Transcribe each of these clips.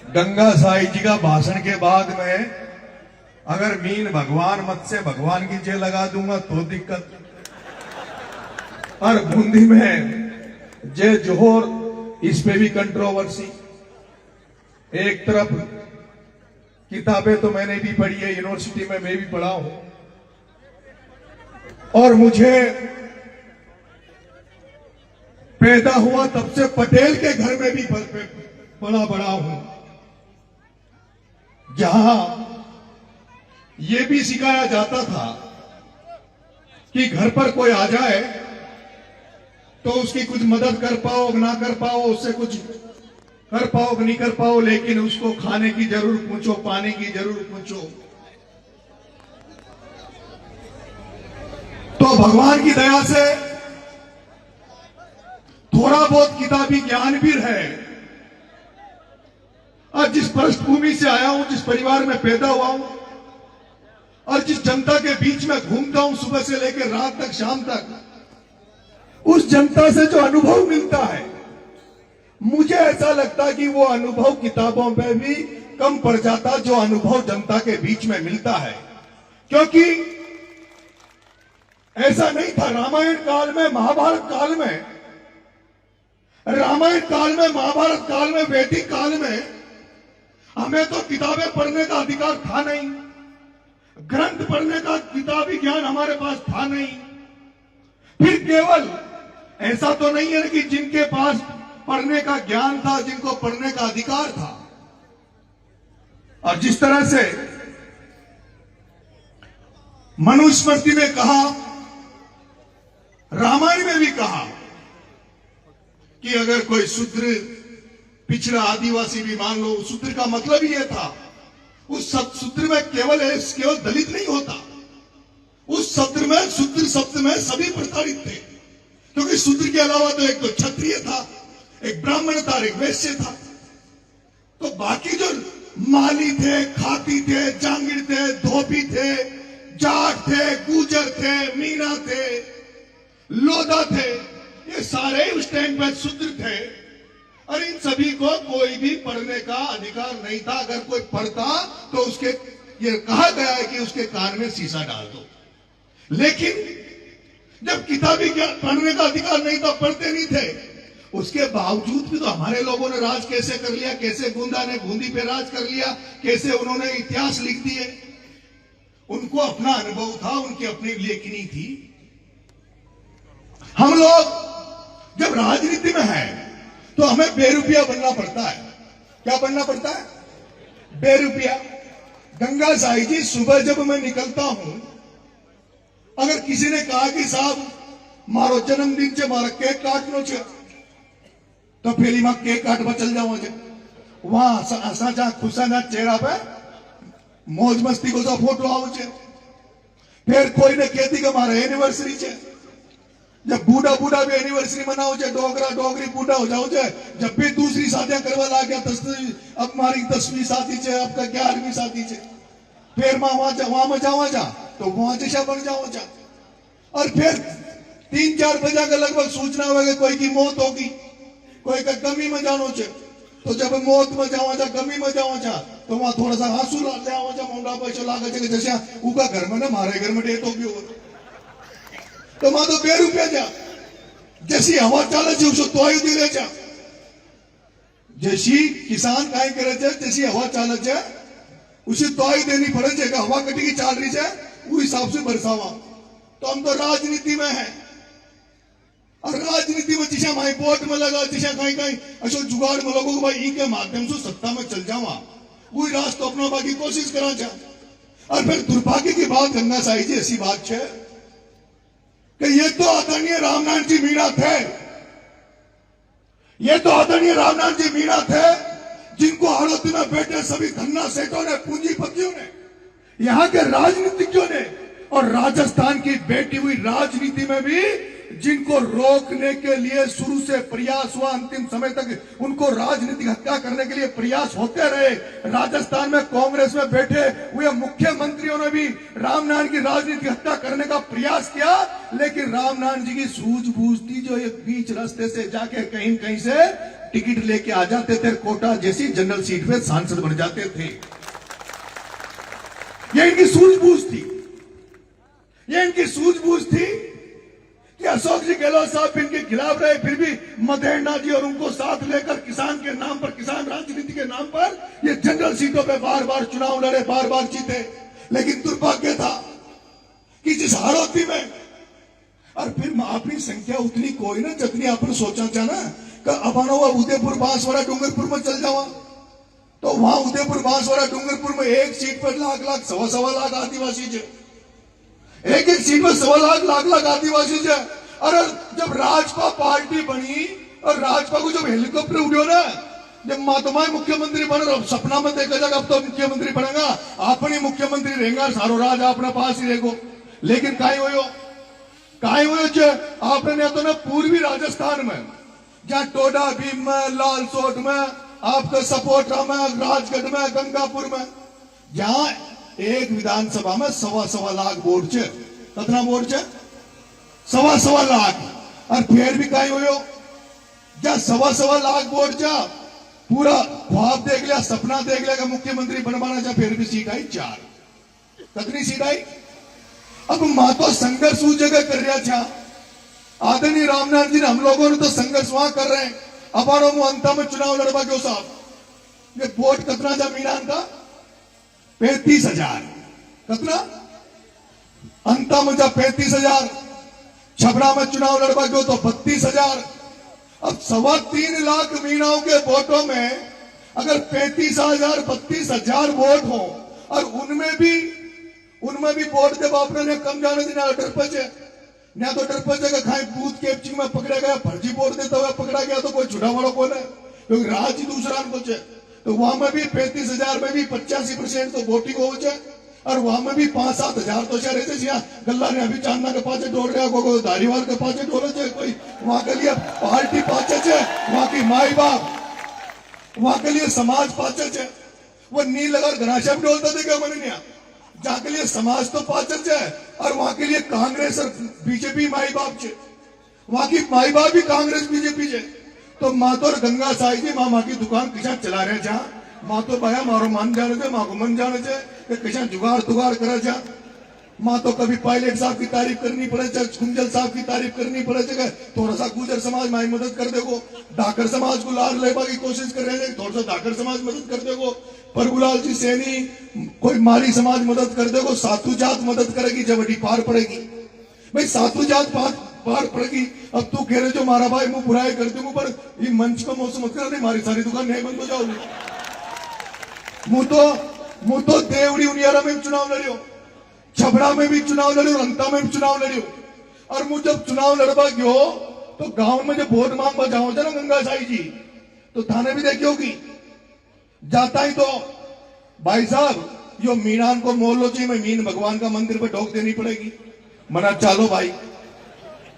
गंगा साई जी का भाषण के बाद में अगर मीन भगवान मत से भगवान की जय लगा दूंगा तो दिक्कत। और बूंदी में जय जोहर, इस पे भी कंट्रोवर्सी। एक तरफ किताबें तो मैंने भी पढ़ी है, यूनिवर्सिटी में मैं भी पढ़ा हूं, और मुझे पैदा हुआ तब से पटेल के घर में भी बड़ा हूं, जहां यह भी सिखाया जाता था कि घर पर कोई आ जाए तो उसकी कुछ मदद कर पाओ ना कर पाओ, उससे कुछ कर पाओ नहीं कर पाओ, लेकिन उसको खाने की जरूर पूछो, पानी की जरूर पूछो। तो भगवान की दया से थोड़ा बहुत किताबी ज्ञान भी है। और जिस पृष्ठभूमि से आया हूं, जिस परिवार में पैदा हुआ हूं, और जिस जनता के बीच में घूमता हूं सुबह से लेकर रात तक, शाम तक, उस जनता से जो अनुभव मिलता है, मुझे ऐसा लगता कि वो अनुभव किताबों में भी कम पड़ जाता जो अनुभव जनता के बीच में मिलता है। क्योंकि ऐसा नहीं था रामायण काल में, महाभारत काल में, रामायण काल में, महाभारत काल में, वैदिक काल में हमें तो किताबें पढ़ने का अधिकार था नहीं, ग्रंथ पढ़ने का किताबी ज्ञान हमारे पास था नहीं। फिर केवल ऐसा तो नहीं है कि जिनके पास पढ़ने का ज्ञान था, जिनको पढ़ने का अधिकार था। और जिस तरह से मनुस्मृति में कहा, रामायण में भी कहा कि अगर कोई शूद्र, पिछड़ा आदिवासी भी मान लो, शूद्र का मतलब ही यह था, उस शूद्र में केवल दलित नहीं होता, उस शूद्र शब्द में सभी प्रताड़ित थे। क्योंकि शूद्र के अलावा तो एक तो क्षत्रिय था, एक ब्राह्मण था, एक वैश्य था, तो बाकी जो माली थे, खाती थे, जांगीर थे, धोबी थे, जाट थे, गुजर थे, मीना थे, लोधा थे, ये सारे उस टाइम पर शूद्र थे। और इन सभी को कोई भी पढ़ने का अधिकार नहीं था। अगर कोई पढ़ता तो उसके, ये कहा गया है कि उसके कान में शीशा डाल दो। लेकिन जब किताबी पढ़ने का अधिकार नहीं था, पढ़ते नहीं थे, उसके बावजूद भी तो हमारे लोगों ने राज कैसे कर लिया, कैसे गोंदा ने बूंदी पे राज कर लिया, कैसे उन्होंने इतिहास लिख दिए। उनको अपना अनुभव था, उनकी अपनी लेखनी थी। हम लोग जब राजनीति में हैं तो हमें बेरुपया बनना पड़ता है। क्या बनना पड़ता है? बेरुपया। गंगा साई जी, सुबह जब मैं निकलता हूं, अगर किसी ने कहा कि साहब मारो जन्मदिन से मारा केक काटनो छे, तो पहली मां केक काटवा चल जाओ छे। वहां असा खुशा चेहरा पे मौज मस्ती को फोटो आओ छे। फिर कोई ने कहती कि मारा एनिवर्सरी छे, जब बूढ़ा बूढ़ा भी एनिवर्सरी मनाओ छे, डोगरा डोगरी बूढ़ा हो जाओ छे, जब भी दूसरी शादियां करवा ला गया, अब हमारी 10वीं शादी छे, अब का 11वीं शादी छे, फिर वहां में जावा जा तो वहां जैसा बन जाओ जा। और फिर 3-4 बजे के लगभग सूचना होगी कोई की मौत होगी, कोई का गमी में जानो छे, तो जब मौत में जावा जा, गमी में जावा जा, तो वहां थोड़ा सा आंसू ले आओ जा, मुंडा पैसा लागे छे, जैसे उका घर में ना मारे घर में डेथ हो गयो, तो वहां तो बेरुपया जा। जैसी हवा चाले छे उसको तोय दिले जा। जैसी किसान काई करे छे, जैसी हवा चाले छे उसे तोय देनी पड़े छे। हवा कटी की चाल रही है, उस हिसाब से बरसावा। तो हम तो राजनीति में है, और राजनीति में जिसे हमारे वोट में लगा, जिसे कहीं कहीं अशोक जुगाड़ में लोगों को भाई ई के माध्यम से सत्ता में चल जावा, वही रास्ता अपना बाकी कोशिश करा जा। और फिर दुर्भाग्य की बात, गंगा साई जी, ऐसी बात है कि ये तो आदरणीय रामनारायण जी मीणा थे, ये तो आदरणीय रामनारायण जी मीणा थे, जिनको हड़ौती में बैठे सभी धन्ना सेठों ने, पूंजीपतियों ने, यहाँ के राजनीतिज्ञों ने, और राजस्थान की बैठी हुई राजनीति में भी जिनको रोकने के लिए शुरू से प्रयास हुआ, अंतिम समय तक उनको राजनीतिक हत्या करने के लिए प्रयास होते रहे। राजस्थान में कांग्रेस में बैठे हुए मुख्यमंत्रियों ने भी रामनारायण की राजनीतिक हत्या करने का प्रयास किया, लेकिन रामनारायण जी की सूझबूझ थी जो एक बीच रास्ते से जाके कहीं कहीं से टिकट लेके आ जाते थे, कोटा जैसी जनरल सीट पे सांसद बन जाते थे। ये इनकी सूझबूझ थी, ये इनकी सूझबूझ थी कि अशोक जी गहलोत साहब इनके खिलाफ रहे, फिर भी मधेरना जी और उनको साथ लेकर किसान के नाम पर, किसान राजनीति के नाम पर ये जनरल सीटों पे बार बार चुनाव लड़े, बार बार जीते। लेकिन दुर्भाग्य था कि जिस हाड़ौती में, और फिर अपनी संख्या उतनी कोई ना जितनी आपने सोचा था ना कि अपन उदयपुर बांसवाड़ा डूंगरपुर में चल जावा, तो वहां उदयपुर बांसवाड़ा डूंगरपुर में एक सीट पर लाख लाख सवा लाख आदिवासी है, एक सीट पर सवा लाख आदिवासी है। और जब राजपा पार्टी बनी और राजपा को जब हेलीकॉप्टर उड़ो ना, जब मातुमाई मुख्यमंत्री बने, सपना में देखा जाएगा अब तो मुख्यमंत्री बनेगा, अपनी मुख्यमंत्री रहेगा, सारो राज अपने पास ही रहेगो। लेकिन काई हो आपने तो ना पूर्वी राजस्थान में, जहां टोडा भीम में, लालसोट में, आपका सपोटा में, राजगढ़ में, गंगापुर में, जहां एक विधानसभा में सवा लाख वोट छे, कितना वोट छे? सवा लाख। और फिर भी कहीं हो जहां सवा लाख वोट जा, पूरा ख्वाब देख लिया, सपना देख लिया कि मुख्यमंत्री बनवाना जा, फिर भी सीट आई 4। कितनी सीट आई? अब मां तो संघर्ष उस जगह कर रहा था, आदरणीय रामनाथ जी ने, हम लोगों ने तो संघर्ष वहां कर रहे हैं। अब अंत में चुनाव लड़वा क्यों साहब, ये वोट कितना जा मीनान का? 35,000। कितना? अंता में जा 35,000। छबड़ा में चुनाव लड़वा क्यों तो 32,000। अब 3.25 लाख मीनाओं के वोटों में अगर 35,000 32,000 वोट हो, और उनमें भी वोट के बाप ने कम जाने देना डरपच है, ना तो डरपच है खाई बूथ कैप्चिंग में पकड़ा गया, फर्जी वोट देता हुआ पकड़ा गया तो कोई छुड़ा वालों को है, क्योंकि राज ही दूसरा कुछ है। तो वहां में भी 35,000 में भी 85% तो वोटिंग हो जाए, और वहां में भी 5-7 हजार तो शहर है। गल्ला ने अभी चांदा के पाचे डोल रहा, कोई धारीवाल के पाचे डोले छे, कोई वहां के लिए पार्टी पाचे छे, वहां की माई बाप, वहां के लिए समाज पाचे छे। वो नील लगा घनाश्याम डोलता थे क्या मैंने नहीं, जहां के लिए समाज तो पाचक है, और वहां के लिए कांग्रेस और बीजेपी माई बाप छे, वहां की माई बाप भी कांग्रेस बीजेपी छे। तो माँ तो गंगा साई जी माँ की दुकान किसा चला रहे जा, माँ तो भाया मारो मन जाने छे, माँ को मन जाने छे कि किसा जुगाड़ तुगाड़ करे जा। माँ तो कभी पायलट साहब की तारीफ करनी पड़े, कुंजल साहब की तारीफ करनी पड़े, थोड़ा सा गुजर समाज माई मदद कर देगो, डाकर समाज को लार लेवा की कोशिश कर रहे हैं, थोड़ा सा डाकर समाज मदद कर देगो, प्रभुलाल जी सैनी कोई माली समाज मदद कर देगो, सातु जात मदद करेगी, जबड़ी पार पड़ेगी। भाई सातु जात पार पड़ेगी। अब तू कह रहे जो मारा भाई मुंह बुराई कर दूंगा, पर ये मंच का मौसम मत कर, नहीं मारी सारी दुकान नहीं बंद हो जाओगी। मुंह तो देवड़ी उनियारा में चुनाव लड़ियो, छबड़ा में भी चुनाव लड़ियो, अंता में भी चुनाव लड़ियो। और मुझे जब चुनाव लड़वा गयो तो गांव में जब वोट मांगवा जाओ ना गंगा साई जी, तो थाने भी देखी होगी, जाता ही तो भाई साहब यो मीनान को मोल लो चाहिए, मैं मीन भगवान का मंदिर पर ढोक देनी पड़ेगी। मना चालो भाई,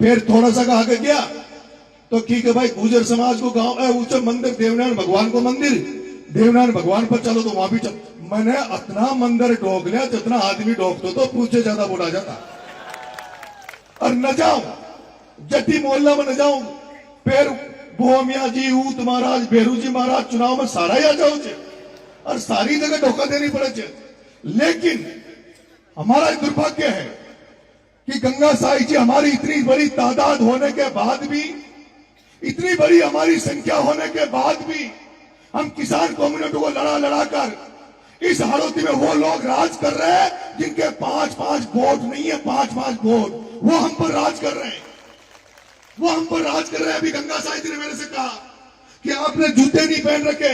फिर थोड़ा सा आगे गया तो ठीक है भाई, गुजर समाज को गांव ऊंचे मंदिर, देवनारायण भगवान को मंदिर, देवनारायण भगवान पर चलो तो वहां भी चल। मैंने इतना मंदिर ढोक लिया जितना आदमी ढोकते तो पूछे ज्यादा बोला जाता। और न जाऊं जट्टी मोहल्ला में न जाऊं, फिर बोमिया जी, ऊत महाराज, बेरू जी महाराज चुनाव में सारा ही आ जाओ, और सारी जगह धोखा देनी पड़े। लेकिन हमारा दुर्भाग्य है कि गंगा साई जी हमारी इतनी बड़ी तादाद होने के बाद भी, इतनी बड़ी हमारी संख्या होने के बाद भी, हम किसान कम्युनिटी को लड़ा कर इस हाड़ौती में वो लोग राज कर रहे हैं जिनके 5-5 वोट नहीं है, 5-5 वोट, वो हम पर राज कर रहे हैं, वो हम पर राज कर रहे हैं। अभी गंगा साई जी ने मेरे से कहा कि आपने जूते नहीं पहन रखे,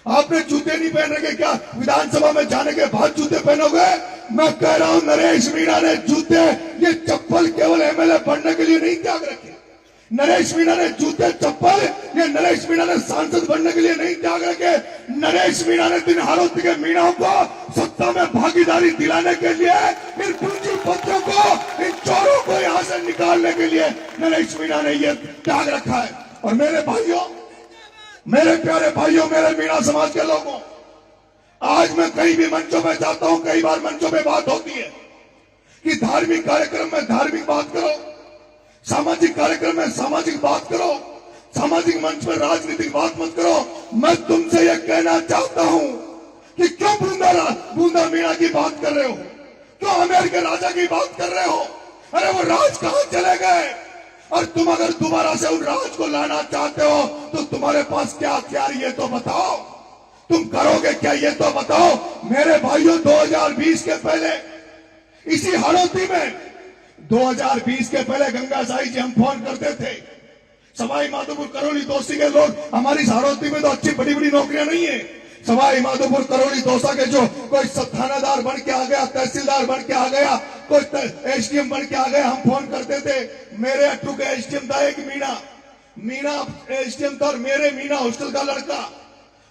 आपने जूते नहीं पहन रखे, क्या विधानसभा में जाने के बाद जूते पहनोगे? मैं कह रहा हूं नरेश मीणा ने जूते, ये चप्पल केवल एमएलए बनने के लिए नहीं त्याग रखे। नरेश मीणा ने जूते चप्पल, ये नरेश मीणा ने सांसद बनने के लिए नहीं त्याग रखे। नरेश मीणा ने दिन हाड़ौती के मीणाओं को सत्ता में भागीदारी दिलाने के लिए, इन पूंजीपतियों को, इन चोरों को यहां से निकालने के लिए नरेश मीणा ने यह त्याग रखा है। और मेरे भाइयों, मेरे प्यारे भाइयों, मेरे मीणा समाज के लोगों, आज मैं कहीं भी मंचों में जाता हूं, कई बार मंचों में बात होती है कि धार्मिक कार्यक्रम में धार्मिक बात करो, सामाजिक कार्यक्रम में सामाजिक बात करो, सामाजिक मंच पर राजनीतिक बात मत करो। मैं तुमसे यह कहना चाहता हूं कि क्यों बूंदा मीणा की बात कर रहे हो, क्यों आमेर के राजा की बात कर रहे हो? अरे वो राज कहां चले गए? और तुम अगर दोबारा से उन राज को लाना चाहते हो तो तुम्हारे पास क्या हथियार ये तो बताओ, तुम करोगे क्या ये तो बताओ। मेरे भाइयों, 2020 के पहले इसी हाड़ौती में 2020 के पहले गंगा साई जी हम फोन करते थे, सवाई माधोपुर करौली दोस्ती के लोग, हमारी हाड़ौती में तो अच्छी बड़ी बड़ी नौकरियां नहीं है। सवाई माधोपुर करौली दौसा के जो कोई थानादार बन के आ गया, तहसीलदार बन के आ गया, कोई एसडीएम बन के आ गया, हम फोन करते थे। मेरे अट्टू का एसडीएम था एक मीणा एसडीएम था, और मेरे मीणा हॉस्टल का लड़का,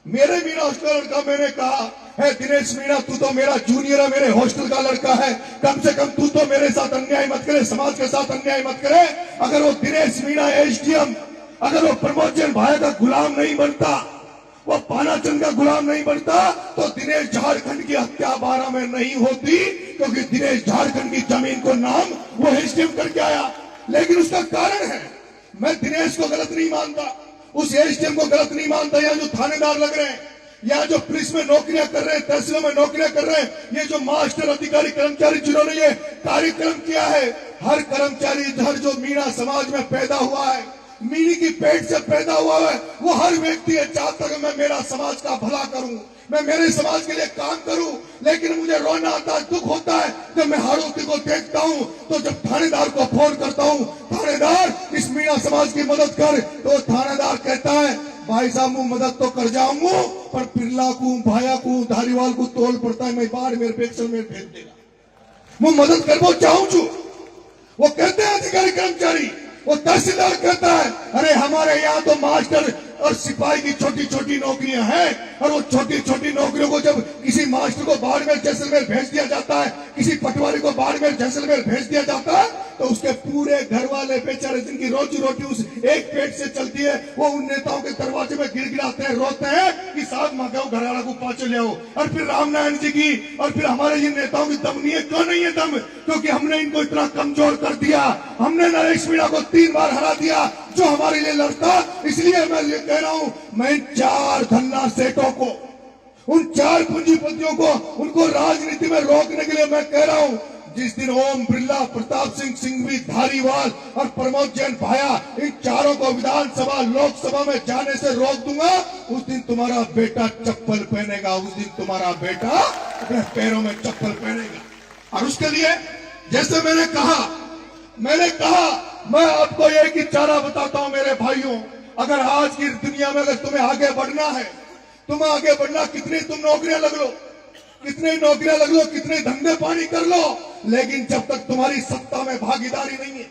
मैंने कहा है दिनेश मीणा, तू तो मेरा जूनियर है, मेरे हॉस्टल का लड़का है, कम से कम तू तो मेरे साथ अन्याय मत करे, समाज के साथ अन्याय मत करे। अगर वो दिनेश मीणा एसडीएम, अगर वो प्रमोद जैन भाई का गुलाम नहीं बनता, वो पानाचंद का गुलाम नहीं बनता, तो दिनेश झारखंड की हत्या 12 में नहीं होती, क्योंकि दिनेश झारखंड की जमीन को नाम वो एसडीएम करके आया। लेकिन उसका कारण है, मैं दिनेश को गलत नहीं मानता, उस एसडीएम को गलत नहीं मानता। यहाँ जो थानेदार लग रहे हैं, यहाँ जो पुलिस में नौकरियां कर रहे हैं, तहसीलों में नौकरियां कर रहे हैं, ये जो मास्टर अधिकारी कर्मचारी जिन्होंने ये कार्यक्रम किया है, हर कर्मचारी इधर जो मीणा समाज में पैदा हुआ है, मीणी की पेट से पैदा हुआ है, वो हर व्यक्ति ये चाहता है मैं मेरा समाज का भला करूं, मैं मेरे समाज के लिए काम करूं। लेकिन मुझे रोना आता है, दुख होता है जब मैं हाड़ौती को देखता हूं, तो जब थानेदार को फोन करता हूं, थानेदार इस मीणा समाज की मदद कर, तो थानेदार कहता है भाई साहब मैं मदद तो कर जाऊंगा, पर पिरला को, भाया को, धारीवाल को तोल पड़ता है, मैं बाढ़ मेरे पेक्सल में भेज देगा, मैं मदद करना चाहूं छू। वो कहते हैं अधिकारी कर्मचारी, वो तहसीलदार कहता है अरे हमारे यहाँ तो मास्टर और सिपाही की छोटी छोटी नौकरियां हैं, और वो छोटी छोटी नौकरियों को जब किसी मास्टर को बाड़मेर जैसलमेर भेज दिया जाता है, किसी पटवारी को बाड़मेर जैसलमेर भेज दिया जाता है, तो उसके पूरे घर वाले बेचारे जिनकी रोजी रोटी उस एक पेट से चलती है, वो उन नेताओं के दरवाजे में गिड़गिड़ाते हैं, रोते हैं कि साहब मंगाओ घरवाला को पाँच ले आओ। और फिर रामनारायण जी की और फिर हमारे ये नेताओं की दम नहीं है। क्यों नहीं है दम? क्योंकि हमने इनको इतना कमजोर कर दिया, हमने नरेश मीणा को 3 बार हरा दिया जो हमारे लिए लड़ता। इसलिए मैं ये कह रहा हूं, मैं 4 धन्ना सेठों को, उन 4 पूंजीपतियों को, उनको राजनीति में रोकने के लिए मैं कह रहा हूं, जिस दिन ओम बिरला, प्रताप सिंह सिंघवी, धारीवाल और प्रमोद जैन भाया, इन चारों को विधानसभा लोकसभा में जाने से रोक दूंगा, उस दिन तुम्हारा बेटा चप्पल पहनेगा, उस दिन तुम्हारा बेटा अपने पैरों में चप्पल पहनेगा। और उसके लिए जैसे मैंने कहा मैं आपको एक ही चारा बताता हूं मेरे भाइयों, अगर आज की दुनिया में अगर तुम्हें आगे बढ़ना है, कितनी तुम नौकरियां लग लो, कितने धंधे पानी कर लो, लेकिन जब तक तुम्हारी सत्ता में भागीदारी नहीं है,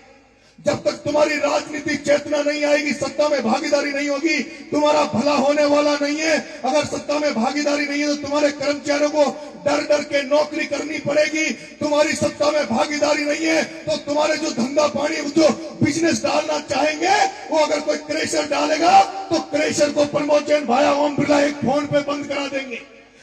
जब तक तुम्हारी राजनीतिक चेतना नहीं आएगी, सत्ता में भागीदारी नहीं होगी, तुम्हारा भला होने वाला नहीं है। अगर सत्ता में भागीदारी नहीं है तो तुम्हारे कर्मचारियों को डर डर के नौकरी करनी पड़ेगी। तुम्हारी सत्ता में भागीदारी नहीं है तो तुम्हारे जो धंधा पानी, जो बिजनेस डालना चाहेंगे, वो अगर कोई क्रेशर डालेगा तो क्रेशर को प्रमोद जैन भाया ओम बिरला एक फोन पे बंद करा देंगे।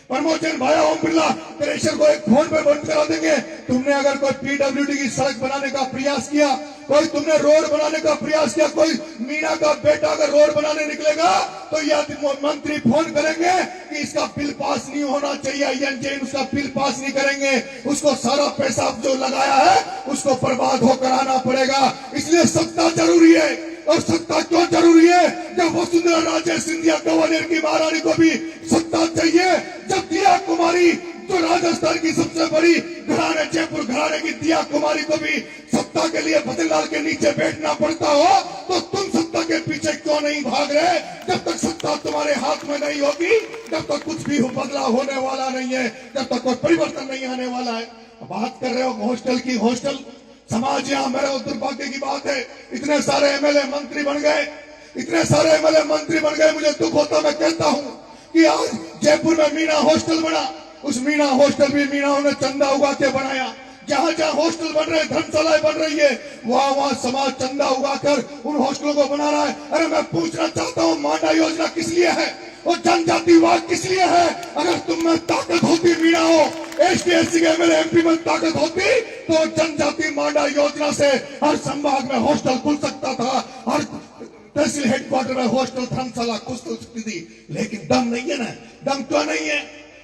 प्रमोद जैन भाया ओम बिरला क्रेशर को एक फोन पे बंद करा देंगे। तुमने अगर कोई पीडब्ल्यूडी की सड़क बनाने का प्रयास किया, कोई तुमने रोड बनाने का प्रयास किया, कोई मीणा का बेटा अगर रोड बनाने निकलेगा तो यह मंत्री फोन करेंगे कि इसका बिल पास नहीं होना चाहिए, आईएनजे उसका बिल पास नहीं करेंगे, उसको सारा पैसा जो लगाया है उसको बर्बाद होकर आना पड़ेगा। इसलिए सत्ता जरूरी है। और सत्ता क्यों जरूरी है? जब वसुंधरा राजे सिंधिया ग्वालियर की महारानी को भी सत्ता चाहिए, जब दिया कुमारी जो राजस्थान की सबसे बड़ी घराने, जयपुर घराने की दिया कुमारी को भी सत्ता के लिए फतेहलाल के नीचे बैठना पड़ता हो, तो तुम सत्ता के पीछे क्यों नहीं भाग रहे? जब तक सत्ता तुम्हारे हाथ में नहीं होगी, जब तक कुछ भी बदलाव होने वाला नहीं है, जब तक कोई परिवर्तन नहीं आने वाला है। बात कर रहे हो हॉस्टल की, हॉस्टल समाज, यहाँ मेरे दुर्भाग्य की बात है, इतने सारे एमएलए मंत्री बन गए, मुझे दुख होता। मैं कहता हूँ कि आज जयपुर में मीणा हॉस्टल बना, उस मीणा हॉस्टल भी मीणाओं ने चंदा उगा के बनाया। जहां जहां हॉस्टल बन रहे, धर्मशालाएं बन रही है, वहां समाज चंदा उगाकर उन हॉस्टलों को बना रहा है। अरे मैं पूछना चाहता हूँ, मांडा योजना किस लिए है और जनजातिवाद किस लिए है? अगर तुम में ताकत होती, मीणा हो, एसटी एससी के एमएलए एमपी में ताकत होती, तो जनजाति मांडा योजना से हर संभाग में हॉस्टल खुल सकता था, हर तहसील हेडक्वार्टर में हॉस्टल, धर्मशाला, कुशल स्थिति, लेकिन दम नहीं है ना। दम क्यों नहीं है?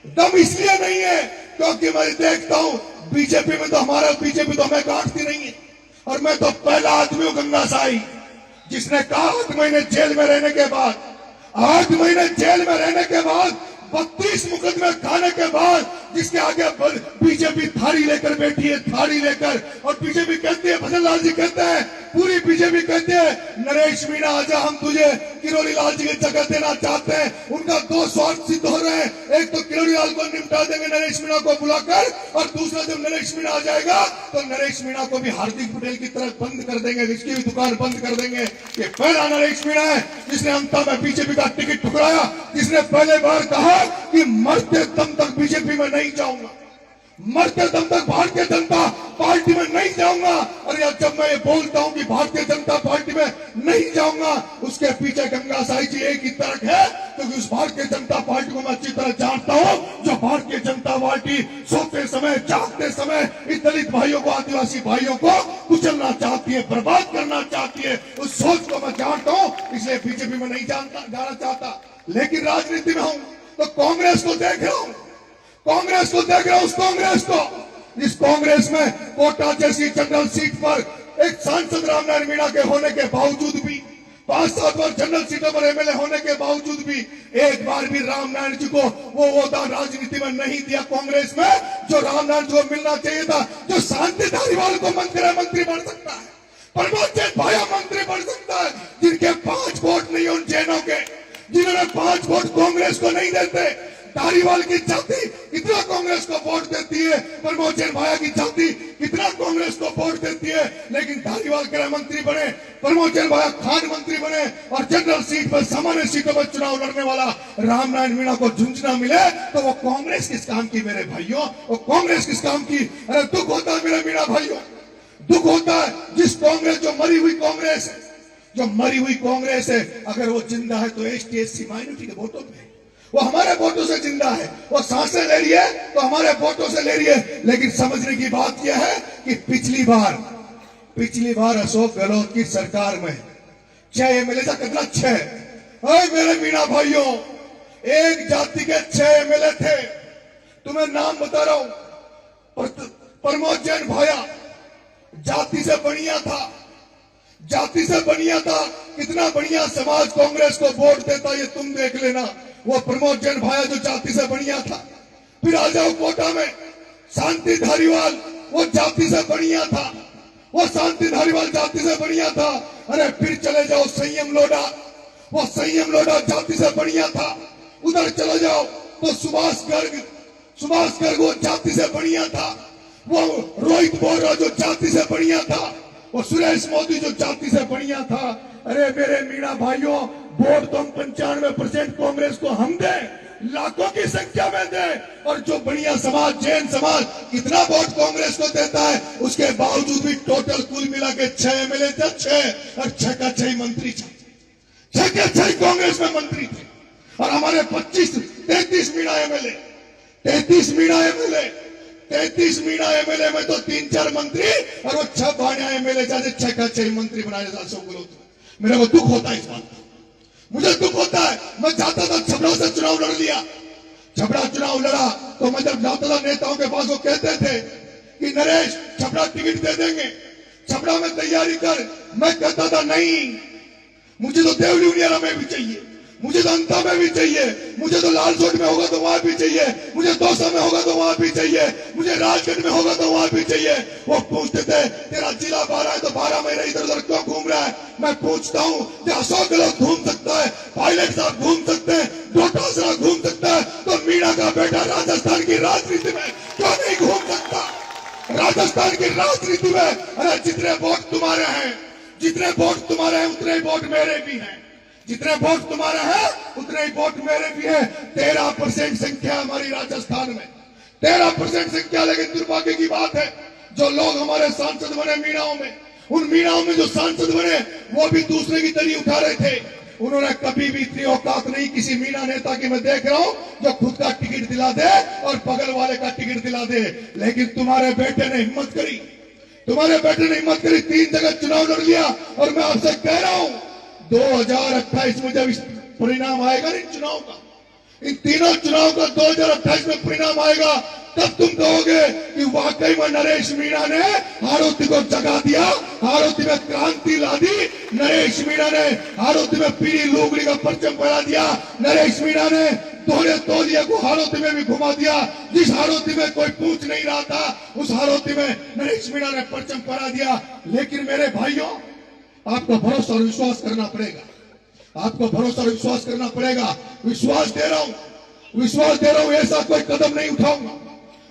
दम इसलिए नहीं है क्योंकि मैं देखता हूं बीजेपी में तो बीजेपी तो हमें काटती नहीं है। और मैं तो पहला आदमी हूं गंगा साई जिसने कहा 8 महीने जेल में रहने के बाद, 8 महीने जेल में रहने के बाद, 32 मुकदमे खाने के बाद, जिसके आगे बीजेपी थाली लेकर बैठी है, थाली लेकर। और बीजेपी कहती है, भजन लाल जी कहते हैं, पूरी बीजेपी कहते हैं, नरेश मीणा आजा, हम तुझे किरोड़ी लाल जी की जगह देना चाहते हैं। उनका 2 स्वार्थ सिद्ध हो रहे हैं। एक तो किरोड़ी लाल को निपटा देंगे नरेश मीणा को बुलाकर, और दूसरा जब नरेश मीणा आ जाएगा तो नरेश मीणा को भी हार्दिक पटेल की तरह बंद कर देंगे, इसकी भी दुकान बंद कर देंगे। ये पहला नरेश मीणा है जिसने अंता में बीजेपी का टिकट ठुकराया, जिसने पहले बार कहा कि मरते दम तक बीजेपी में नहीं जाऊंगा, मरते दम तक भारतीय जनता पार्टी में नहीं जाऊंगा। और जब मैं ये बोलता हूं कि भारतीय जनता पार्टी में नहीं जाऊंगा, उसके पीछे गंगा साई जी एक ही तर्क है, क्योंकि उस भारतीय जनता पार्टी को मैं अच्छी तरह जानता हूं, जो भारतीय जनता पार्टी सोते समय, जागते समय इस दलित भाइयों को, आदिवासी भाइयों को कुचलना चाहती है, बर्बाद करना चाहती है। उस सोच को मैं जानता हूं, इसलिए बीजेपी में नहीं जाना चाहता। लेकिन राजनीति में हूं तो कांग्रेस को देख रहा हूं, कांग्रेस को देख रहा हूं, उस कांग्रेस को, इस कांग्रेस में कोटा जैसी जनरल सीट पर एक सांसद रामनारायण मीणा के होने के बावजूद भी, 5-7 बार जनरल सीटों पर एमएलए होने के बावजूद भी एक बार भी रामनारायण जी को वो ओहदा राजनीति में नहीं दिया कांग्रेस में, जो रामनारायण जी को मिलना चाहिए था। जो शांति धारीवाल को मंत्री बन सकता है, प्रमोद जैन भाया मंत्री बन सकता है, जिनके 5 वोट नहीं उन जैनों के, जिन्होंने 5 वोट कांग्रेस को नहीं देते। धारीवाल की जाति कितना कांग्रेस को वोट देती है, प्रमोद जैन भाया की जाति कितना कांग्रेस को वोट देती है। लेकिन धारीवाल गृह मंत्री बने, प्रमोद जैन भाया खान मंत्री बने, और जनरल सीट पर, सामान्य सीटों पर चुनाव लड़ने वाला रामनारायण मीणा को झुंझुना मिले तो वो कांग्रेस किस काम की मेरे भाइयों, वो कांग्रेस किस काम की। अरे दुख होता है मेरे मीणा भाइयों, दुख होता है। जिस कांग्रेस, जो मरी हुई कांग्रेस है, जो मरी हुई कांग्रेस है, अगर वो जिंदा है तो एसटी एससी माइनॉरिटी के वोटों पे, वो हमारे वोटों से जिंदा है, वो सांसें ले रही है तो हमारे वोटों से ले रही है। लेकिन समझने की बात यह है कि पिछली बार अशोक गहलोत की सरकार में 6 एमएलए था, कितना 6। मेरे मीणा भाइयों, एक जाति के 6 एमएलए थे। तुम्हें नाम बता रहा हूं, प्रमोद जैन भाया जाति से बढ़िया था, जाति से बढ़िया था। कितना बढ़िया समाज कांग्रेस को वोट देता, ये तुम देख लेना। वो प्रमोद जैन भाया जो जाति से बढ़िया था। फिर आ जाओ कोटा में शांति धारीवाल, वो जाति से बढ़िया था, वो शांति धारीवाल जाति से बढ़िया था। अरे फिर चले जाओ संयम लोढ़ा, वो संयम लोढ़ा जाति से बढ़िया था। उधर चले जाओ तो सुभाष गर्ग वो जाति से बढ़िया था। वो रोहित बोरा जो जाति से बढ़िया था, वो सुरेश मोदी जो जाति से बढ़िया था। अरे मेरे मीणा भाइयों, वोट तो 95% कांग्रेस को हम दें, लाखों की संख्या में दें, और जो बढ़िया समाज, जैन समाज कितना वोट कांग्रेस को देता है, उसके बावजूद भी टोटल कुल मिला के 6 एमएलए थे, 6 और 6 का 6 मंत्री थे, 6 के 6 कांग्रेस में मंत्री थे। और हमारे 33 मीणा एमएलए, 33 मीणा एमएलए में तो 3-4 मंत्री, और वो 6 बाणिया एमएलए जैसे 6 का 6 मंत्री बनाए जा सकते। मेरे को दुख होता है इस बात का, मुझे दुख होता है। मैं चाहता था छपरा से चुनाव लड़ लिया, छपरा चुनाव लड़ा तो मैं जब जाता था नेताओं के पास, वो कहते थे कि नरेश छपरा टिकट दे देंगे, छपरा में तैयारी कर। मैं कहता था नहीं, मुझे तो देवली उनियारा में भी चाहिए, मुझे तो अंता में भी चाहिए, मुझे तो लालसोट में होगा तो वहां भी चाहिए, मुझे दौसा में होगा तो वहां भी चाहिए, मुझे राजगढ़ में होगा तो वहां भी चाहिए। वो पूछते थे तेरा जिला 12 है तो 12 महीने इधर उधर क्यों घूम रहा है। मैं पूछता हूं, अशोक गहलोत घूम सकता है, पायलट साहब घूम सकते हैं, डोटासरा घूम सकता है, तो मीणा का बेटा राजस्थान की राजनीति में क्यों नहीं घूम सकता। राजस्थान की राजनीति में अरे जितने वोट तुम्हारे हैं, जितने वोट तुम्हारे हैं उतने वोट मेरे भी हैं, जितने वोट तुम्हारे हैं उतने ही वोट मेरे भी हैं। 13% संख्या हमारी राजस्थान में, 13% संख्या। लेकिन दुर्भाग्य की बात है, जो लोग हमारे सांसद बने मीणाओं में, उन मीणाओं में जो सांसद बने वो भी दूसरे की तरी उठा रहे थे। उन्होंने कभी भी इतनी औकात नहीं किसी मीणा नेता की मैं देख रहा हूं जो खुद का टिकट दिला दे और बगल वाले का टिकट दिला दे। लेकिन तुम्हारे बेटे ने हिम्मत करी, तुम्हारे बेटे ने हिम्मत करी, 3 जगह चुनाव लड़ लिया। और मैं आपसे कह रहा हूं, 2028 में जब इस परिणाम आएगा इन चुनाव का, इन तीनों चुनाव का 2028 में परिणाम आएगा, तब तुम कहोगे कि वाकई में नरेश मीणा ने हाड़ौती को जगा दिया, हाड़ौती में क्रांति ला दी, नरेश मीणा ने हाड़ौती में पीली लुगड़ी का परचम फहरा दिया, नरेश मीणा ने दोहरे तौलिया को हाड़ौती में भी घुमा दिया। जिस हाड़ौती में कोई पूछ नहीं रहा था, उस हाड़ौती में नरेश मीणा ने परचम फहरा दिया। लेकिन मेरे भाइयों, आपको भरोसा और विश्वास करना पड़ेगा, आपको भरोसा और विश्वास करना पड़ेगा। विश्वास दे रहा हूं, ऐसा कोई कदम नहीं उठाऊंगा,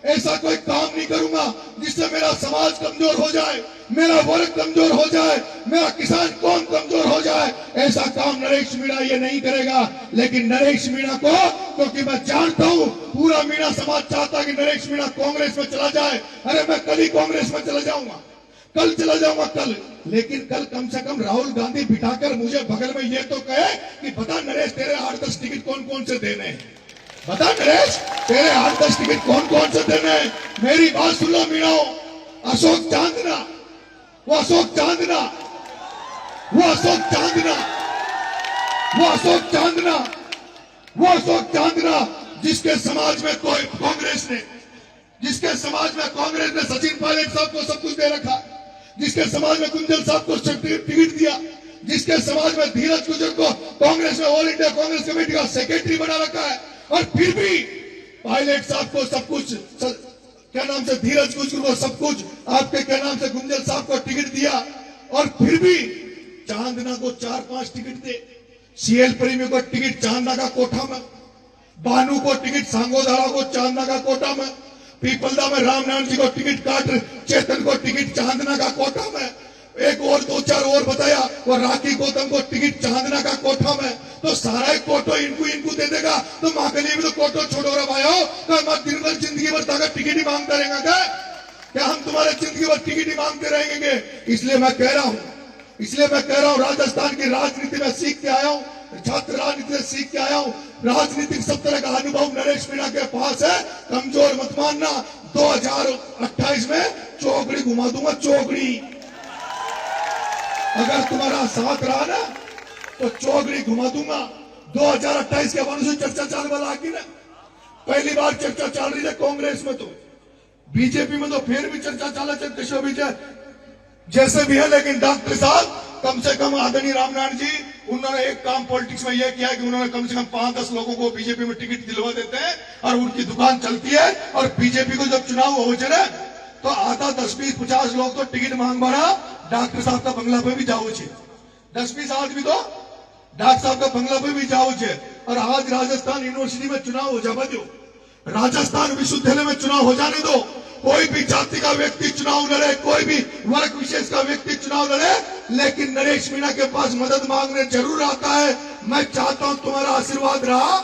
ऐसा कोई काम नहीं करूंगा जिससे मेरा समाज कमजोर हो जाए, मेरा वर्ग कमजोर हो जाए, मेरा किसान कौम कमजोर हो जाए। ऐसा काम नरेश मीणा ये नहीं करेगा। लेकिन नरेश मीणा को, क्योंकि मैं जानता हूं पूरा मीणा समाज चाहता कि नरेश मीणा कांग्रेस में चला जाए। अरे मैं कल ही कांग्रेस में चला जाऊंगा, कल चला जाऊंगा कल। लेकिन कल कम से कम राहुल गांधी बिठाकर मुझे बगल में ये तो कहे कि बता नरेश तेरे 8-10 टिकट कौन कौन से देने हैं, बता नरेश तेरे 8-10 टिकट कौन कौन से देने हैं। मेरी बात सुन लो मीणा, अशोक चांदना, वो अशोक चांदना, वो अशोक चांदना, वो अशोक चांदना, वो अशोक चांदना जिसके समाज में कोई कांग्रेस ने, जिसके समाज में कांग्रेस ने सचिन पायलट साहब को सब कुछ दे रखा, जिसके समाज में कुंजल साहब को टिकट दिया, जिसके समाज में धीरज गुजर को कांग्रेस में ऑल इंडिया कांग्रेस कमेटी का सेक्रेटरी बना रखा है, और फिर भी पायलट साहब को सब कुछ, क्या नाम से धीरज गुजर को सब कुछ, आपके क्या नाम से गुंजल साहब को टिकट दिया, और फिर भी चांदना को 4-5 टिकट दे, सीएल प्रेमी को टिकट चांदना का कोठा में, बानू को टिकट सांगोदारा को चांदना का कोठा में, पीपलदा में रामनारायण जी को टिकट काट चेतन को टिकट चांदना का कोठा में, एक और 2-4 और बताया, और राखी गौतम को टिकट चांदना का कोठा में। तो सारा एक कोटो इनको दे देगा तो माँ के लिए भी तो कोटो छोड़ो रे भाइयों। तो मैं दिन भर जिंदगी भर ताकत टिकट ही मांगता रहेगा क्या हम तुम्हारे जिंदगी भर टिकट ही मांगते रहेंगे? इसलिए मैं कह रहा हूँ राजस्थान की राजनीति में सीख के आया हूँ, छात्र राजनीति से सीख के आया हूँ। राजनीतिक सब तरह का अनुभव नरेश मीणा के पास है, कमजोर मत मानना। 2028 में चौकड़ी घुमा दूंगा, चौकड़ी। अगर तुम्हारा साथ रहा ना तो चौकड़ी घुमा दूंगा। 2028 के अनुसार चर्चा चलने वाला आगे ना, पहली बार चर्चा चल रही है कांग्रेस में, तो बीजेपी में तो फिर भी चर्चा चला कृष्ण विजय जैसे भी है। लेकिन डॉक्टर साहब कम से कम आदरणीय रामनारायण जी, उन्होंने एक काम पॉलिटिक्स में यह किया कि उन्होंने कम से कम 5-10 लोगों को बीजेपी में टिकट दिलवा देते हैं और उनकी दुकान चलती है। और बीजेपी को जब चुनाव हो जाए तो आधा 10-20-50 लोग तो टिकट मांग मारा डॉक्टर साहब का बंगला पे भी जाओ छे, 10-20 आदमी तो डॉक्टर साहब का बंगला पे भी जाओ छे। और आज राजस्थान यूनिवर्सिटी में चुनाव हो जावा दो, राजस्थान विश्वविद्यालय में चुनाव हो जाने दो। कोई भी जाति का व्यक्ति चुनाव लड़े, कोई भी वर्ग विशेष का व्यक्ति चुनाव लड़े, लेकिन नरेश मीणा के पास मदद मांगने जरूर आता है। मैं चाहता हूं तुम्हारा आशीर्वाद रहा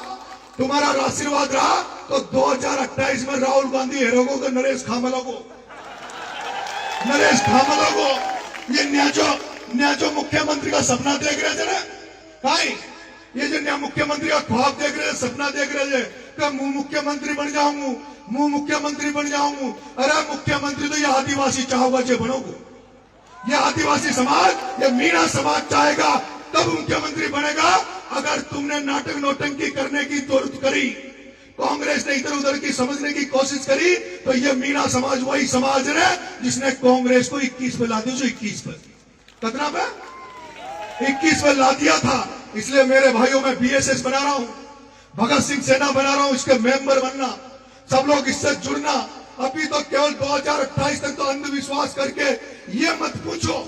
तो 2028 में राहुल गांधी हेरोगो को नरेश खामलो को ये न्याजो मुख्यमंत्री का सपना देख रहे थे ना, भाई ये जो नया मुख्यमंत्री का ख्वाब देख रहे थे, सपना देख रहे थे कि मुंह मुख्यमंत्री बन जाऊंगा। अरे मुख्यमंत्री तो ये आदिवासी चाहोगा जो बनोगे, ये आदिवासी समाज, ये मीणा समाज चाहेगा तब मुख्यमंत्री बनेगा। अगर तुमने नाटक नौटंकी करने की जरूरत करी, कांग्रेस ने इधर उधर की समझने की कोशिश करी, तो ये मीणा समाज वही समाज है जिसने कांग्रेस को 21 पे ला दिया, जो 21 पे कितना पे 21 पे ला दिया था। इसलिए मेरे भाइयों में बीएसएस बना रहा हूं, भगत सिंह सेना बना रहा हूं, इसके मेंबर बनना, सब लोग इससे जुड़ना। अभी तो केवल 2028 तक तो अंधविश्वास करके ये मत पूछो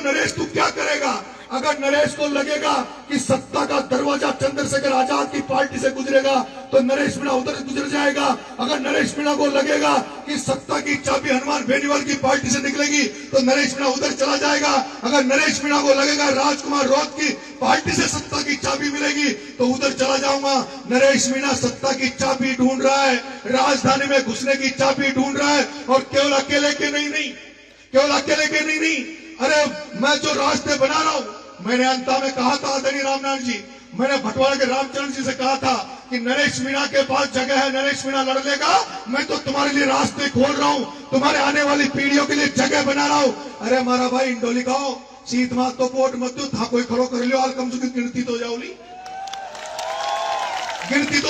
नरेश तू क्या करेगा। अगर नरेश को लगेगा कि सत्ता का दरवाजा चंद्रशेखर आजाद की पार्टी से गुजरेगा तो नरेश मीणा उधर गुजर जाएगा। अगर नरेश मीणा को लगेगा कि सत्ता की चाबी हनुमान बेनीवाल की पार्टी से निकलेगी तो नरेश मीणा उधर चला जाएगा। अगर नरेश मीणा को लगेगा राजकुमार रौत की पार्टी से सत्ता की चाबी मिलेगी तो उधर चला जाऊंगा। नरेश मीणा सत्ता की चाबी ढूंढ रहा है, राजधानी में घुसने की चाबी ढूंढ रहा है, और केवल अकेले के नहीं। अरे मैं जो रास्ते बना रहा हूं, मैंने अंता में कहा था आदरणीय रामनारायण जी, मैंने भटवाड़ा के रामचरण जी से कहा था कि नरेश मीणा के पास जगह है, नरेश मीणा लड़ लेगा। मैं तो तुम्हारे लिए रास्ते खोल रहा हूं, तुम्हारे आने वाली पीढ़ियों के लिए जगह बना रहा हूं। अरे हमारा भाई इंडोली खाओ, सीध मात तो वोट मत दो था कोई खड़ो कर लियो हाल कम से कम गिनती तो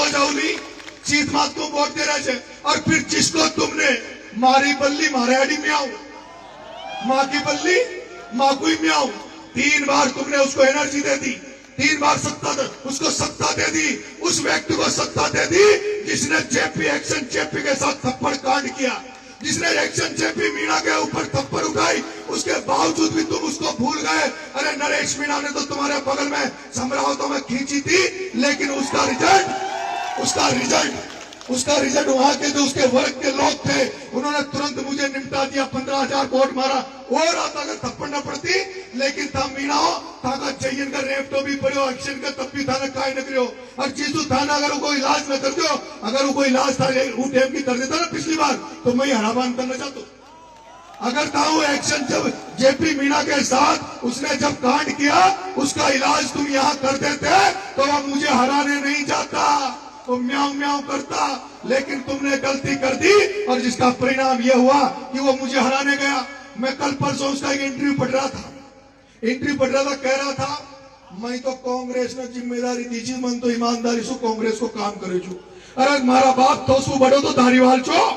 जाओली सीध मात को वोट दे रहे थे। और फिर जिसको तुमने मारी बल्ली मारे आड़ी में आओ माँ की बल्ली माँ को ही में आओ 3 बार तुमने उसको एनर्जी दे दी 3 बार उसको सत्ता दे दी उस व्यक्ति को सत्ता दे दी जिसने जेपी एक्शन जेपी के साथ थप्पड़ कांड किया जिसने एक्शन जेपी मीणा के ऊपर थप्पड़ उठाई उसके बावजूद भी तुम उसको भूल गए। अरे नरेश मीणा ने तो तुम्हारे बगल में समरावतों में खींची थी लेकिन उसका रिजल्ट वहां के जो उसके वर्ग के लोग थे उन्होंने तुरंत मुझे निपटा दिया 15,000 वोट मारा और आता अगर थप्पड़ न पड़ती लेकिन था मीणा हो था जयन का रेप तो भी पड़ो एक्शन का तब भी थाना काय न करो और जीसू थाना अगर वो इलाज न कर दो अगर वो इलाज था टेम की कर देता ना पिछली बार तो मैं हराबान करना चाहता हूं। अगर था वो एक्शन जब जेपी मीणा के साथ उसने जब कांड किया उसका इलाज तुम यहाँ कर देते तो वह मुझे हराने नहीं जाता वो म्याऊं म्याऊं करता लेकिन तुमने गलती कर दी और जिसका परिणाम यह हुआ कि वो मुझे हराने गया। मैं कल परसों उसका एक इंटरव्यू पढ़ रहा था कह रहा था मैं तो कांग्रेस ने जिम्मेदारी दीजिए मन तो ईमानदारी से कांग्रेस को काम करे छू। अरे मारा बाप तोसू बड़ो तो धारीवाल छो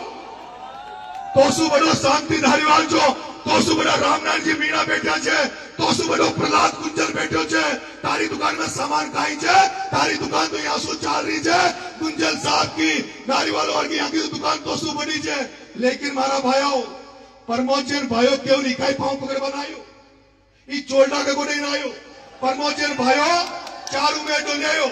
तोसू बड़ो शांति धारीवाल छो तोसू बड़ा रामनाथ जी मीणा बैठा छे तोसू बड़ो प्रहलाद गुंजर बैठो छे तारी दुकान में सामान खाई छे तारी दुकान तो यहाँ सु चाल रही छे गुंजल साहब की धारीवाल और की यहाँ की दुकान तोसू बनी छे लेकिन मारा भाइयों परमोचन भाइयों क्यों नहीं खाई पाँव पकड़ बनायो ई चोलडा के को नहीं आयो परमोचन भाइयों चारू में डोलियो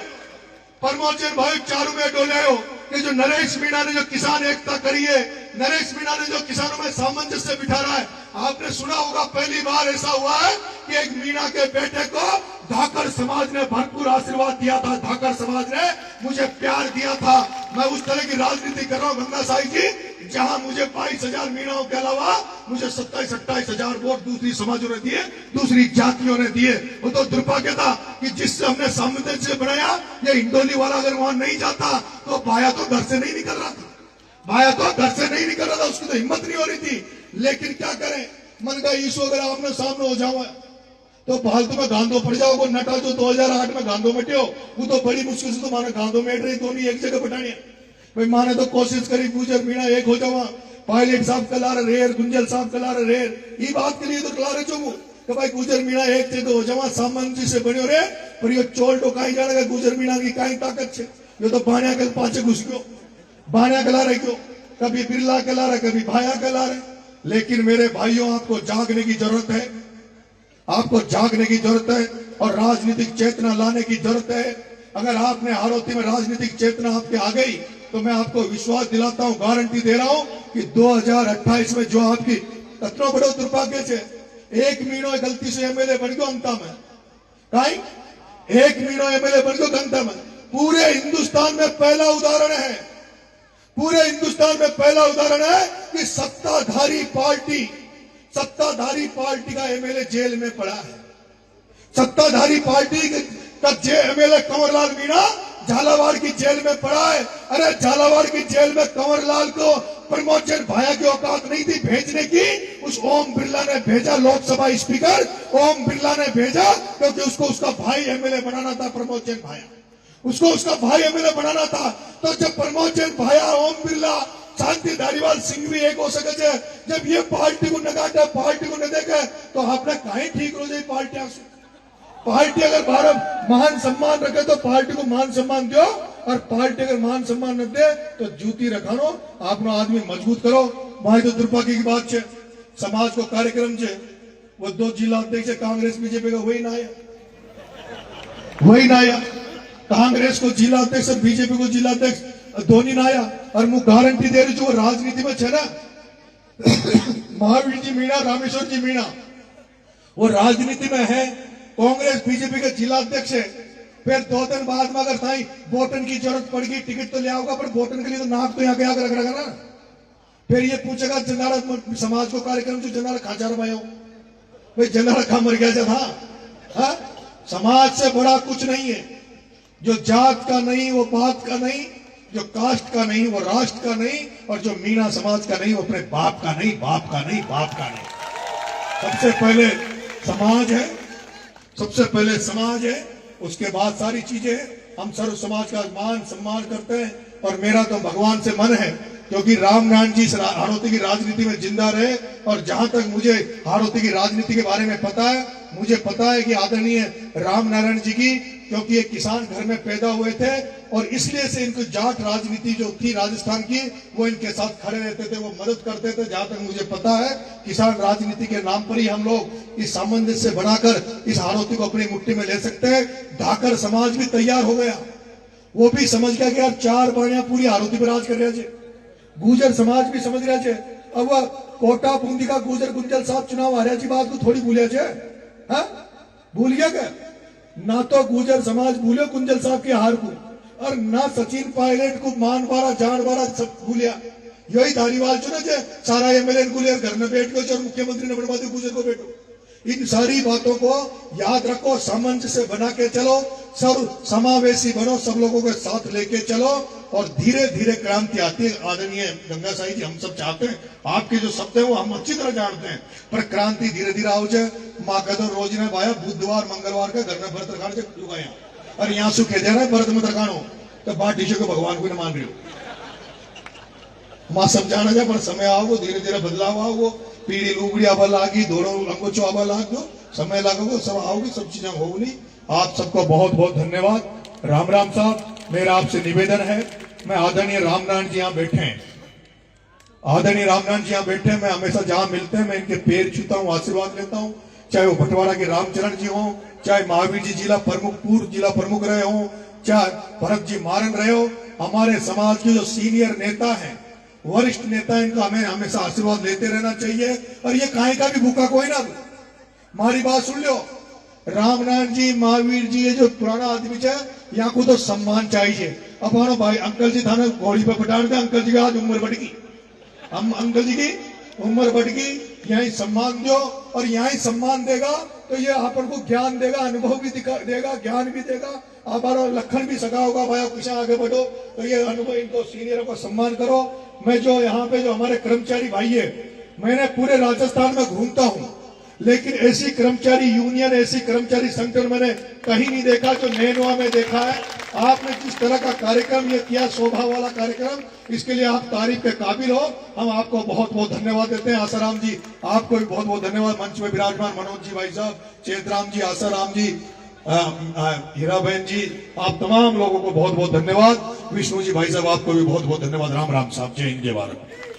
परमोचन भाइयों चारू में डोलियो कि जो नरेश मीणा ने जो किसान एकता करी है नरेश मीणा ने जो किसानों में सामंजस्य बिठा रहा है आपने सुना होगा पहली बार ऐसा हुआ है कि एक मीणा के बेटे को धाकर समाज ने भरपूर आशीर्वाद दिया था धाकर समाज ने मुझे प्यार दिया था। मैं उस तरह की राजनीति कर रहा हूँ गंगा साई जी जहां मुझे 22,000 मीणाओं के अलावा मुझे 27-28,000 वोट दूसरी समाजों ने दिए दूसरी जातियों ने दिए। वो तो दुर्भाग्य था कि जिससे हमने सामंजस्य बनाया ये इंडोली वाला अगर वहां नहीं जाता तो भाया तो घर से नहीं निकल रहा था उसकी तो हिम्मत नहीं हो रही थी। लेकिन क्या करें मन का ईशु अगर आपने सामने हो जाओ तो फालतू में गांधो पड़ जाओ नटा जो 2008 में गांधो मेट्यो वो तो बड़ी मुश्किल से तो माने गांधो मेट रही तो नहीं एक जगह बैठानी भाई माने तो कोशिश करी गुजर मीणा एक हो जावा पायलट साहब कला रेर गुंजल साहब कला रेर ये बात के लिए तो कला रहे चो कि भाई गुजर मीणा एक जगह हो जावा सामंजस्य से बनियो रे पर ये चोल टोकाई जाने गुजर मीणा की काई ताकत है ये तो बाणिया के पाछे घुस गयो बाणिया कला रहे क्यों कभी बिरला कला रहे कभी भाया कला रहे। लेकिन मेरे भाइयों आपको जागने की जरूरत है और राजनीतिक चेतना लाने की जरूरत है। अगर आपने हारोती में राजनीतिक चेतना आपके आ गई तो मैं आपको विश्वास दिलाता हूं गारंटी दे रहा हूं कि 2028 में जो आपकी कतनो बड़ो दुर्भाग्य से एक मीणो गलती से एमएलए बन गयो अंता में कहीं एक मीणो एमएलए बन गयो अंता में पूरे हिंदुस्तान में पहला उदाहरण है कि सत्ताधारी पार्टी का एमएलए जेल में पड़ा है। सत्ताधारी पार्टी का एमएलए कंवरलाल मीणा झालावाड़ की जेल में पड़ा है। अरे झालावाड़ की जेल में कंवरलाल को प्रमोचन भाया की औकात नहीं थी भेजने की उस ओम बिरला ने भेजा लोकसभा स्पीकर ओम बिरला ने भेजा क्योंकि उसको उसका भाई एमएलए बनाना था प्रमोचन भाया उसको उसका भाई एमएलए बनाना था। तो जब प्रमोचन भाया ओम बिरला शांति धारीवाल सिंह भी एक हो सके जब ये पार्टी को नगाटा पार्टी को न देखे तो आपने कहीं ठीक हो जाए पार्टी अगर भारत मान सम्मान रखे तो पार्टी को मान सम्मान दो और पार्टी अगर मान सम्मान न दे तो जूती रखानो आपनो आदमी मजबूत करो। भाई तो दुर्भाग्य की बात है समाज को कार्यक्रम है वो 2 जिला अध्यक्ष कांग्रेस बीजेपी का वही ना आया कांग्रेस को जिला अध्यक्ष बीजेपी को जिला अध्यक्ष धोनी ना आया। और मैं गारंटी दे रही जो राजनीति में है ना महावीर जी मीणा रामेश्वर जी मीणा वो राजनीति में है कांग्रेस बीजेपी के जिला अध्यक्ष है। फिर 2 दिन बाद में अगर थाई वोटन की जरूरत पड़ गई टिकट तो ले आओगा पर वोटन के लिए तो नाक तो यहाँ के आकर रख रखा ना फिर ये पूछेगा जंदारा समाज को कार्यक्रम जो जंदारा खा जा रहा भाई जंदारा खा मर गया था। समाज से बड़ा कुछ नहीं है जो जात का नहीं वो बात का नहीं जो कास्ट का नहीं वो राष्ट्र का नहीं और जो मीणा समाज का नहीं वो अपने बाप का नहीं। सबसे पहले समाज है, सबसे पहले समाज है, उसके बाद सारी चीजें हैं। हम सर्व समाज का मान सम्मान करते हैं और मेरा तो भगवान से मन है क्योंकि रामनारायण जी हाड़ौती की राजनीति में जिंदा रहे। और जहां तक मुझे हाड़ौती की राजनीति के बारे में पता है, मुझे पता है कि आदरणीय रामनारायण जी की, क्योंकि एक किसान घर में पैदा हुए थे और इसलिए से इनको जाट राजनीति जो थी राजस्थान की, वो इनके साथ खड़े रहते थे, वो मदद करते थे। जहां तक मुझे पता है, किसान राजनीति के नाम पर ही हम लोग इस सामंजस्य बनाकर इस हाड़ौती को अपनी मुट्ठी में ले सकते हैं। धाकर समाज भी तैयार हो गया, वो भी समझ गया कि यार 4 बाणियां पूरी हाड़ौती पर राज कर रहे थे। गुजर समाज भी समझ रहा है। अब वह कोटा बूंदी का गुजर गुंजल साहब चुनाव हारा जी बात को थोड़ी भूलिया छे, हाँ? भूल गया क्या? ना तो गुजर समाज भूले कुंजल साहब के हार को, और ना सचिन पायलट को मान बारा जान बारा सब भूलिया। यही धारीवाल चुने थे सारा एमएलए को ले घर में बैठ गए और मुख्यमंत्री ने बर्बादी गुजर को बैठो। इन सारी बातों को याद रखो, सामंजस्य बना के चलो, सर्व समावेशी बनो, सब लोगों के साथ लेके चलो और धीरे धीरे क्रांति आती है। आदरणीय गंगा साई जी, हम सब चाहते हैं, आपके जो शब्द है वो हम अच्छी तरह जानते हैं, पर क्रांति धीरे धीरे आओ जाए। माँ कदर रोज ने भाया बुधवार मंगलवार का घर में व्रत रखाने से लुगाया और यहाँ सुखे दे रहा है व्रत मत रखानो तो बात टीचर को भगवान को न मान रही हो। मां समझाना जाए पर समय आओ, धीरे धीरे बदलाव आओ, पीढ़ी लुगड़ी आवा लागी, दोनों अंगोचो आवा लाग दो, समय लागोगे, सब आओगी, सब चीजें होगी। आप सबको बहुत बहुत धन्यवाद। राम राम साहब, मेरा आपसे निवेदन है, मैं आदरणीय रामनारायण जी यहाँ बैठे हैं, आदरणीय रामनारायण जी यहाँ बैठे हैं, मैं हमेशा जहां मिलते हैं मैं इनके पैर छूता हूँ, आशीर्वाद लेता हूँ। चाहे वो भटवाड़ा के रामचरण जी हो, चाहे महावीर जी जिला प्रमुख पूर्व जिला प्रमुख रहे हो, चाहे भरत जी मारन रहे हो, हमारे समाज के जो सीनियर नेता हैं, वरिष्ठ नेता, इनका हमें हमेशा आशीर्वाद लेते रहना चाहिए। और ये काहे का भी भूखा कोई ना, हमारी बात सुन लो, रामनारायण जी महावीर जी ये जो पुराना आदमी है, यहाँ को तो सम्मान चाहिए। अब हमारा भाई अंकल जी थाने घोड़ी पर पटान दे, अंकल जी की आज उम्र बढ़ गई, हम अंकल जी की उम्र बढ़ गई, यही सम्मान दो और यही सम्मान देगा तो ये अपन को ज्ञान देगा, अनुभव भी देगा, ज्ञान भी देगा। हमारा लखन भी सगा होगा भाई किसान आगे बढ़ो तो ये अनुभव, इनको सीनियरों को सम्मान करो। मैं जो यहाँ पे जो हमारे कर्मचारी भाई है, मैंने पूरे राजस्थान में घूमता हूँ, लेकिन ऐसी कर्मचारी यूनियन, ऐसी कर्मचारी संगठन मैंने कहीं नहीं देखा जो नैनवा में देखा है। आपने जिस तरह का कार्यक्रम ये किया, शोभा वाला कार्यक्रम, इसके लिए आप तारीफ के काबिल हो। हम आपको बहुत बहुत धन्यवाद देते हैं। आसाराम जी, आपको भी बहुत बहुत धन्यवाद। मंच में विराजमान मनोज जी भाई साहब, चेतराम जी, आसाराम जी, हीरा बहन जी, आप तमाम लोगों को बहुत बहुत धन्यवाद। विष्णु जी भाई साहब, आपको भी बहुत बहुत धन्यवाद। राम राम साहब, जय हिंद, जय भारत।